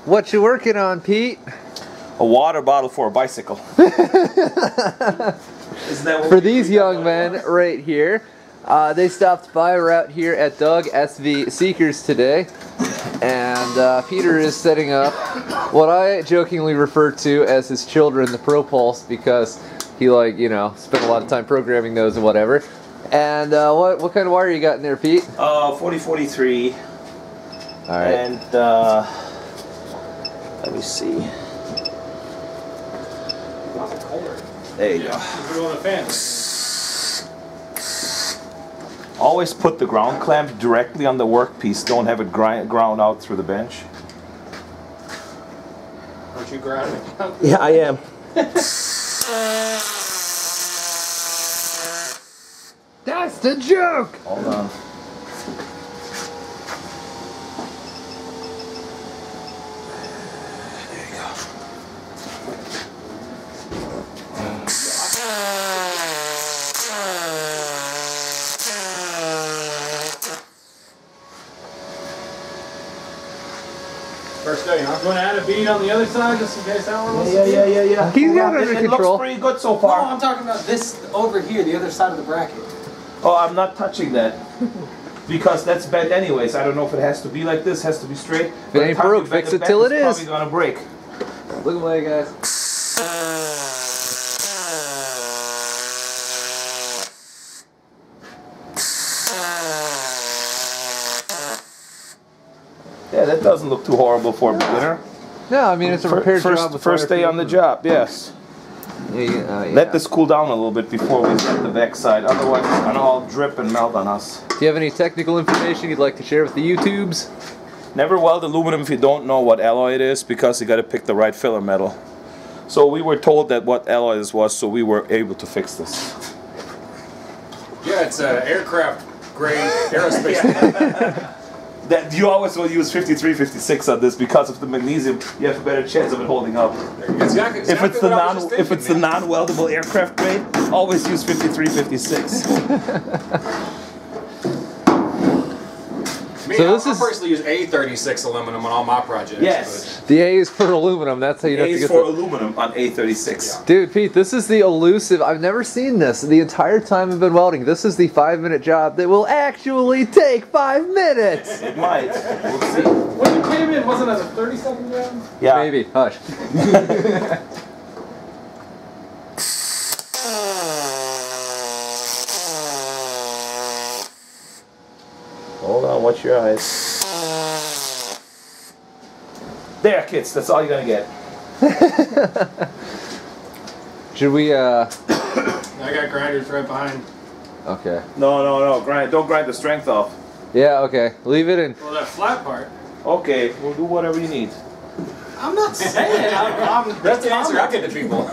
What you working on, Pete? A water bottle for a bicycle. Isn't that what for these young men right here, they stopped by. We're out here at Doug SV Seekers today, and Peter is setting up what I jokingly refer to as his children, the Pro Pulse, because he, like, you know, spent a lot of time programming those and whatever. And what kind of wire you got in there, Pete? 4043. All right. And let me see. There you go. Always put the ground clamp directly on the workpiece. Don't have it ground out through the bench. Aren't you grounding? Yeah, I am. That's the joke! Hold on. There you go. First day, huh? You want to add a bead on the other side just in case that one was? Yeah. He's got it under It control. looks pretty good so No, far. I'm talking about this over here, the other side of the bracket. Oh, I'm not touching that. Because that's bent anyways. I don't know if it has to be like this, has to be straight. If it ain't broke, fix it till it is. It's probably gonna break. Look at my guys. Yeah, that doesn't look too horrible for a beginner. No, I mean, it's a repair job. First day on the job, yes. Yeah. Let this cool down a little bit before we set the back side. Otherwise, it's gonna all drip and melt on us. Do you have any technical information you'd like to share with the YouTubes? Never weld aluminum if you don't know what alloy it is, because you got to pick the right filler metal. So we were told that what alloy this was, so we were able to fix this. Yeah, it's aircraft grade aerospace. That you always will use 53, 56 on this because of the magnesium. You have a better chance of it holding up. Exactly If it's the non-weldable aircraft grade, always use 53, 56. So this I is- personally use A36 aluminum on all my projects. Yes. The A is for aluminum. That's how you have A to is get for the... aluminum on A36. Dude, Pete, this is the elusive... I've never seen this. The entire time I've been welding, this is the 5-minute job that will actually take 5 minutes! It might. We'll see. When you came in, wasn't it a 30-second job? Yeah. Maybe. Hush. Hold on, watch your eyes. There, kids, that's all you're gonna get. Should we, I got grinders right behind. Okay. No, don't grind the strength off. Yeah, okay. Leave it in. Well, that flat part. Okay, we'll do whatever you need. I'm not saying. That's the answer I get to people.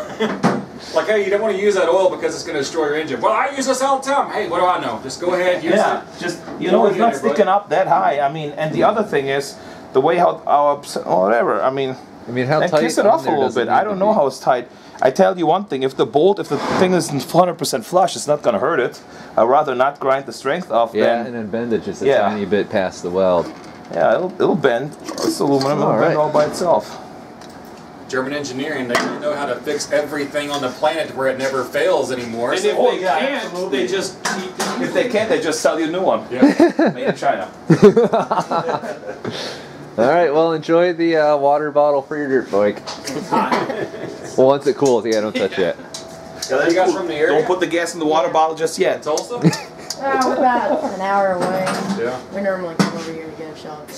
Like, hey, you don't want to use that oil because it's going to destroy your engine. Well, I use this all the time. Hey, what do I know? Just go ahead, use it. Just, you know, it's not sticking up that high. I mean, and the other thing is, the way how our, whatever, I mean how and tight kiss it on off a there little does it bit. need I to don't know be? how it's tight. I tell you one thing, if the thing isn't 100% flush, it's not going to hurt it. I'd rather not grind the strength off Yeah, than... and then bend it just a Yeah. tiny bit past the weld. Yeah, it'll bend. It's aluminum, it'll bend all by itself. German engineering, they know how to fix everything on the planet where it never fails anymore. And So- if they can't, they just keep If they can't, they just sell you a new one. Yeah. Made in China. Alright, well, enjoy the water bottle for your dirt bike. Well, once it cools, yeah, don't touch it. Yeah, that's You guys cool. from the area? Don't put the gas in the water bottle just yet. Tulsa? We're about an hour away. Yeah. We normally come over here to get a shot.